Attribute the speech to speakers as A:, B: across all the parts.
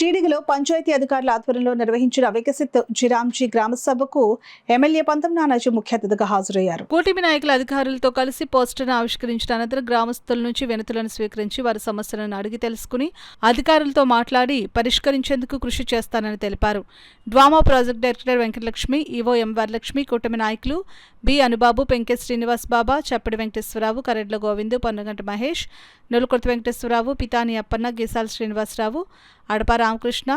A: షీడిగిలో పంచాయతీ అధికారుల ఆధ్వర్యంలో నిర్వహించిన వికసిత్ జిరాంజీ గ్రామ సభకు ఎమ్మెల్యే పంతం నానాజీ ముఖ్య అతిథిగా హాజరయ్యారు. కూటమి నాయకుల అధికారులతో కలిసి పోస్టర్ను ఆవిష్కరించిన అనంతరం గ్రామస్తుల నుంచి వినతులను స్వీకరించి వారి సమస్యలను అడిగి తెలుసుకుని అధికారులతో మాట్లాడి పరిష్కరించేందుకు కృషి చేస్తానని తెలిపారు. DWMA project director Venkatalakshmi, EO M Varalakshmi, కూటమి నాయకులు బి అనుబాబు, పెంకే శ్రీనివాస్ బాబా, చప్పటి వెంకటేశ్వరరావు, కరెడ్ల గోవిందు, పన్నుగంట మహేష్, నొలుకొర్తి వెంకటేశ్వరరావు, పితాని అప్పన్న, గీసాల శ్రీనివాసరావు, అడప రామకృష్ణ,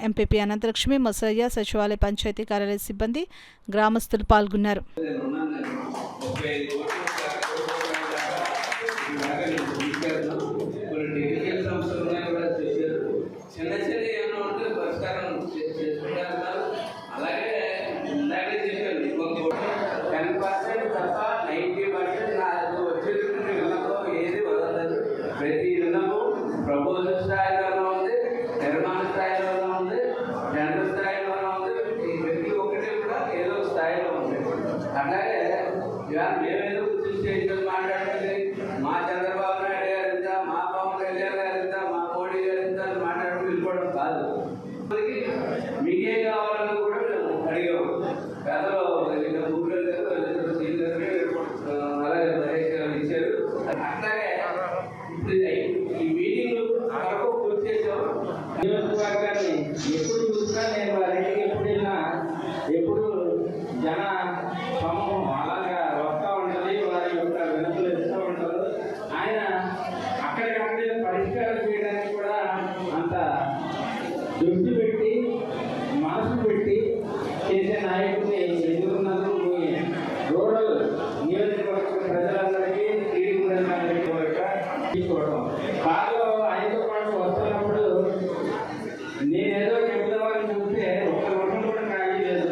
A: ఎంపీపీ అనంతలక్ష్మి, మొసరయ్య, సచివాలయ పంచాయతీ కార్యాలయ సిబ్బంది, గ్రామస్తులు పాల్గొన్నారు.
B: ప్రపోజల్ స్థాయిలో ఉంది, నిర్మాణ స్థాయిలో ఉంది, జనరల్ స్థాయిలో ఉంది, ప్రతి ఒక్కటి కూడా ఏదో స్థాయిలో ఉంది. అట్లాగే ఇవాళ మేమేదో కృషి చేయడం మాట్లాడుతుంది, మా చంద్రబాబు నాయుడు గారు ఎంత, మా పవన్ కళ్యాణ్ గారు ఎంత, మా మోడీ గారు ఎంత అని మాట్లాడుతూ వెళ్ళిపోవడం కాదు. మీకేం కావాలని కూడా మేము అడిగాము. పేదలో ఊళ్ళో అలాగే మహేష్ గారు ఇచ్చారు. అట్లాగే ఇప్పుడు ఈ మీటింగ్ వరకు పూర్తి చేసాం. నియోజకవర్గాన్ని ఎప్పుడు చూసినా నేను వారికి ఎప్పుడు వెళ్ళినా ఎప్పుడు జన సమూహం అలాగా వస్తూ ఉంటుంది, వారి యొక్క వినతులు ఇస్తూ ఉంటారు. ఆయన అక్కడికక్కడే పరిష్కారం చేయడానికి కూడా అంత దృష్టి పెట్టి